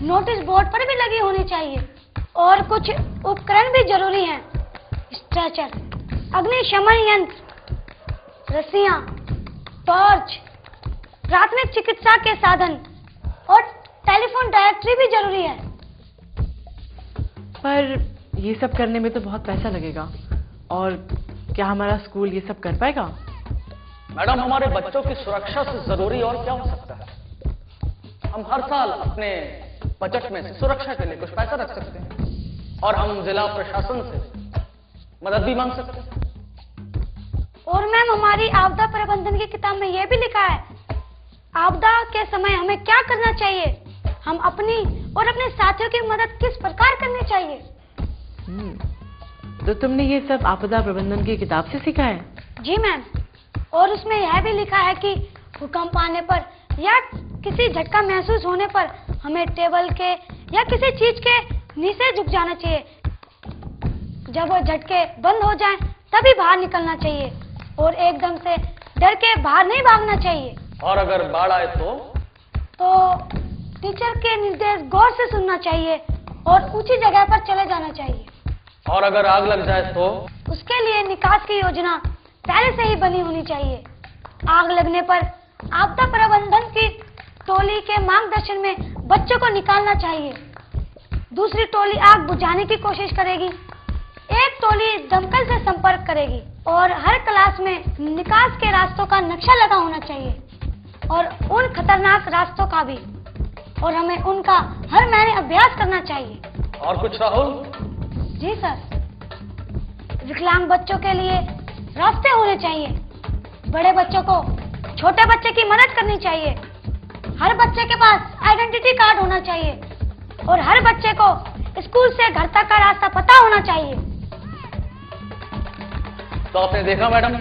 Notice board पर भी लगी होनी चाहिए। और कुछ उपकरण भी जरूरी हैं। स्ट्रेचर, अग्निशमन यंत्र, रस्सियां, टॉर्च, प्राथमिक चिकित्सा के साधन और टेलीफोन डायरेक्टरी भी जरूरी है। पर ये सब करने में तो बहुत पैसा लगेगा, और क्या हमारा स्कूल ये सब कर पाएगा? मैडम, हमारे बच्चों की सुरक्षा से जरूरी और क्या हो सकता है? हम हर साल अपने बजट में से सुरक्षा के लिए कुछ पैसा रख सकते हैं और हम जिला प्रशासन से मदद भी मांग सकते हैं। और मैम, हमारी आपदा प्रबंधन की किताब में यह भी लिखा है, आपदा के समय हमें क्या करना चाहिए, हम अपनी और अपने साथियों की मदद किस प्रकार करनी चाहिए। तो तुमने ये सब आपदा प्रबंधन की किताब से सीखा है? जी मैम, और उसमें यह भी लिखा है कि भूकंप आने पर या किसी झटका महसूस होने पर हमें टेबल के या किसी चीज के नीचे झुक जाना चाहिए। जब वो झटके बंद हो जाएं, तभी बाहर निकलना चाहिए और एकदम से डर के बाहर नहीं भागना चाहिए। और अगर बाढ़ आए तो टीचर के निर्देश गौर से सुनना चाहिए और ऊंची जगह पर चले जाना चाहिए। और अगर आग लग जाए तो उसके लिए निकास की योजना पहले से ही बनी होनी चाहिए। आग लगने पर आपदा प्रबंधन की टोली के मार्गदर्शन में बच्चों को निकालना चाहिए। दूसरी टोली आग बुझाने की कोशिश करेगी, एक टोली दमकल से संपर्क करेगी और हर क्लास में निकास के रास्तों का नक्शा लगा होना चाहिए और उन खतरनाक रास्तों का भी, और हमें उनका हर महीने अभ्यास करना चाहिए। और कुछ राहुल? जी सर, विकलांग बच्चों के लिए रास्ते होने चाहिए, बड़े बच्चों को छोटे बच्चे की मदद करनी चाहिए, हर बच्चे के पास आइडेंटिटी कार्ड होना चाहिए और हर बच्चे को स्कूल से घर तक का रास्ता पता होना चाहिए। तो आपने देखा मैडम,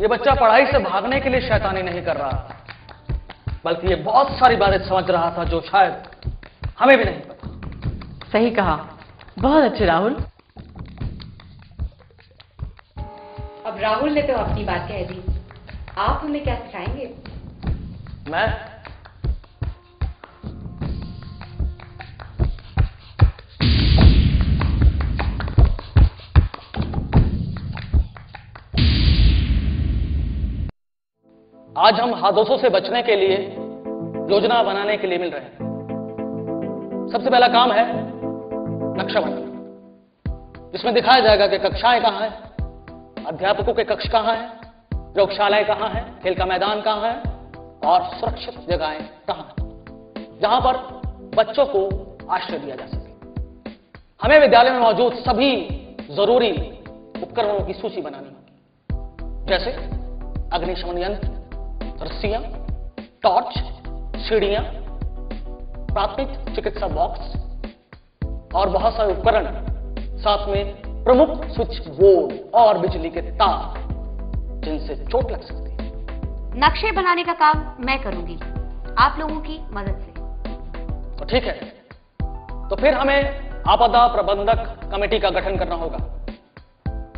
ये बच्चा पढ़ाई से भागने के लिए शैतानी नहीं कर रहा, बल्कि ये बहुत सारी बातें समझ रहा था जो शायद हमें भी नहीं पता। सही कहा, बहुत अच्छे राहुल। अब राहुल ने तो अपनी बात कह दी, आप हमें क्या सिखाएंगे? मैं आज हम हादसों से बचने के लिए योजना बनाने के लिए मिल रहे हैं। सबसे पहला काम है नक्शा बनाना, जिसमें दिखाया जाएगा कि कक्षाएं कहां हैं, अध्यापकों के कक्ष कहां हैं, प्रयोगशालाएं कहां हैं, खेल का मैदान कहां है और सुरक्षित जगहें कहां हैं, जहां पर बच्चों को आश्रय दिया जा सके। हमें विद्यालय में मौजूद सभी जरूरी उपकरणों की सूची बनानी होगी, जैसे अग्निशमन यंत्र, रस्सियां, टॉर्च, सीढ़ियां, प्राथमिक चिकित्सा बॉक्स और बहुत सारे उपकरण, साथ में प्रमुख स्विच बोर्ड और बिजली के तार जिनसे चोट लग सकती है। नक्शे बनाने का काम मैं करूंगी, आप लोगों की मदद से। तो ठीक है, तो फिर हमें आपदा प्रबंधक कमेटी का गठन करना होगा,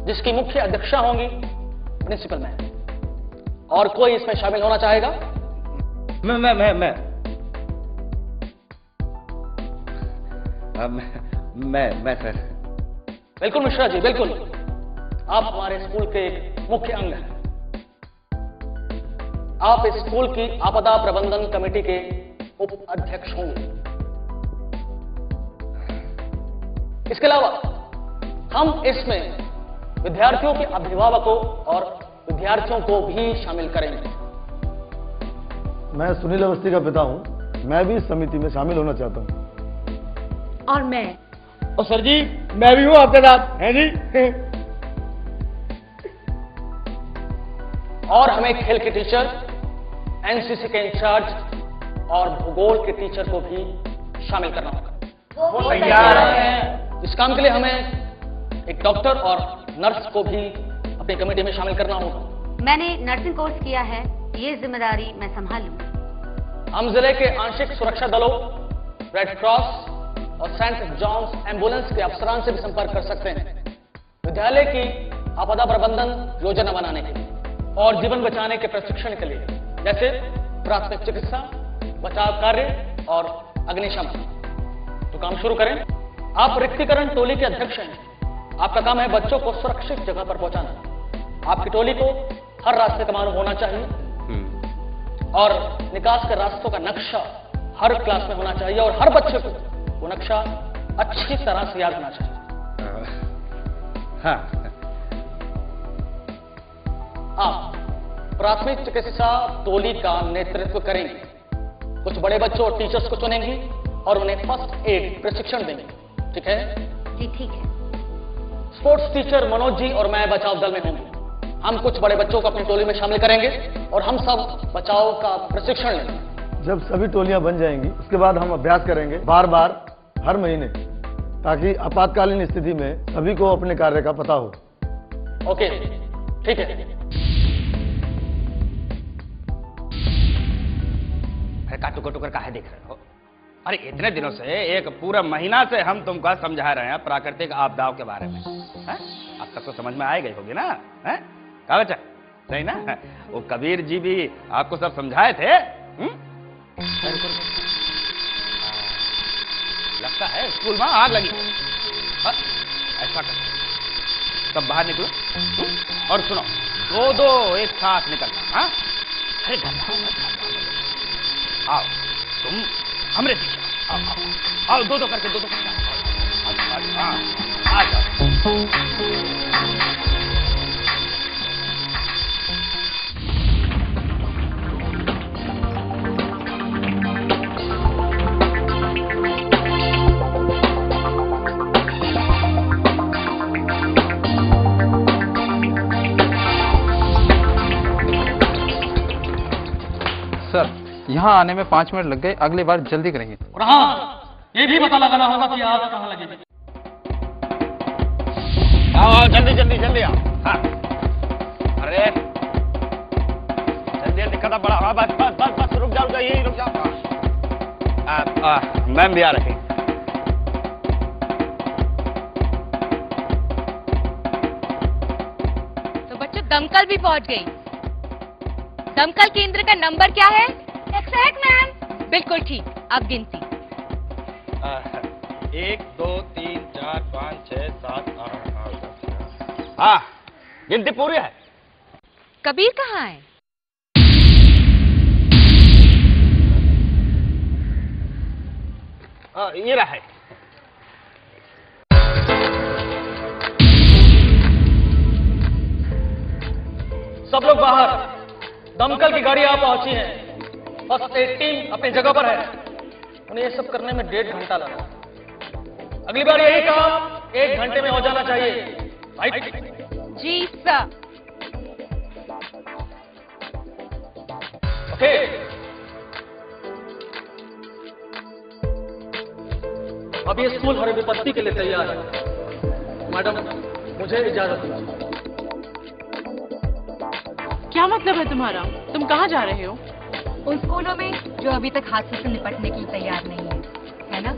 जिसकी मुख्य अध्यक्षा होंगी प्रिंसिपल मैम। और कोई इसमें शामिल होना चाहेगा? मैं सर। बिल्कुल मिश्रा जी, बिल्कुल। आप हमारे स्कूल के एक मुख्य अंग हैं। आप इस स्कूल की आपदा प्रबंधन कमेटी के उप अध्यक्ष होंगे। इसके अलावा हम इसमें विद्यार्थियों के अभिभावकों और विद्यार्थियों को भी शामिल करेंगे। मैं सुनील अवस्थी का पिता हूं, मैं भी इस समिति में शामिल होना चाहता हूं। और मैं। और सर जी, मैं भी हूं आपके साथ, हैं जी? और हमें खेल के टीचर, एनसीसी के इंचार्ज और भूगोल के टीचर को भी शामिल करना होगा। वो तैयार हैं। इस काम के लिए हमें एक डॉक्टर और नर्स को भी अपनी कमेटी में शामिल करना होगा। मैंने नर्सिंग कोर्स किया है, ये जिम्मेदारी मैं संभाल लूंगी। हम जिले के आंशिक सुरक्षा दलों, रेड क्रॉस और सेंट जॉन्स एम्बुलेंस के अफसरान से भी संपर्क कर सकते हैं, विद्यालय की आपदा प्रबंधन योजना बनाने के लिए और जीवन बचाने के प्रशिक्षण के लिए, जैसे प्राथमिक चिकित्सा, बचाव कार्य और अग्निशमन। तो काम शुरू करें। आप रिक्तीकरण टोली के अध्यक्ष हैं। आपका काम है बच्चों को सुरक्षित जगह पर पहुंचाना। आपकी टोली को हर रास्ते का मालूम होना चाहिए और निकास के रास्तों का नक्शा हर क्लास में होना चाहिए और हर बच्चे को वो नक्शा अच्छी तरह से याद होना चाहिए। हाँ। आप प्राथमिक चिकित्सा टोली का नेतृत्व करेंगे। कुछ बड़े बच्चों और टीचर्स को चुनेंगी और उन्हें फर्स्ट एड प्रशिक्षण देंगे। ठीक है जी ठीक है। स्पोर्ट्स टीचर मनोज जी और मैं बचाव दल में होंगे। हम कुछ बड़े बच्चों को अपनी टोली में शामिल करेंगे और हम सब बचाव का प्रशिक्षण लेंगे। जब सभी टोलियां बन जाएंगी उसके बाद हम अभ्यास करेंगे बार बार हर महीने, ताकि आपातकालीन स्थिति में सभी को अपने कार्य का पता हो। ओके ठीक है। टुकर टुकर काहे देख रहे हो? अरे इतने दिनों से, एक पूरा महीना से हम तुमको समझा रहे हैं प्राकृतिक आपदाओं के बारे में। अब तक तो समझ में आ गई होगी ना? क्या बच्चा, सही ना? वो कबीर जी भी आपको सब समझाए थे। लगता है स्कूल में आग लगी। ऐसा कर, सब बाहर निकलो और सुनो, दो दो एक साथ निकलना। अरे आओ, तुम हमरे पीछे आओ, आओ, आओ, दो करके, दो करके आ जाओ। सर, यहाँ आने में 5 मिनट लग गए, अगली बार जल्दी करेंगे। और हाँ, ये भी पता लगाना होगा कि आग कहाँ लगेगी। आओ जल्दी जल्दी जल्दी आओ। हाँ। अरे जल्दी जल्दी खत्म पड़ा। हाँ, बस बस बस बस रुक जाओ, यही रुक जाओ। मैम भी आ रही। तो बच्चों दमकल भी पहुंच गई। दमकल केंद्र का नंबर क्या है? 101 मैम। बिल्कुल ठीक। अब गिनती 1 2 3 4 5 6 7 8 9 10। हाँ, गिनती पूरी है। कबीर कहाँ है? ये रहा है। सब लोग बाहर। दमकल की गाड़ी आ पहुंची है। फर्स्ट एड टीम अपनी जगह पर है। उन्हें ये सब करने में 1.5 घंटा लगा। अगली बार यही काम 1 घंटे में हो जाना चाहिए। राइट? जी सर। ओके। अब ये स्कूल हर विपत्ति के लिए तैयार है। मैडम, मुझे इजाजत दीजिए। क्या मतलब है तुम्हारा? तुम कहाँ जा रहे हो? उन स्कूलों में जो अभी तक हादसे से निपटने के लिए तैयार नहीं है ना?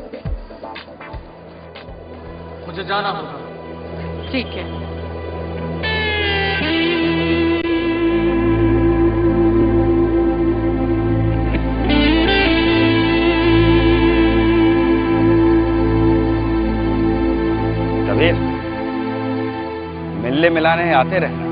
मुझे जाना होगा। ठीक है। कबीर, मिलने मिलाने आते रहना।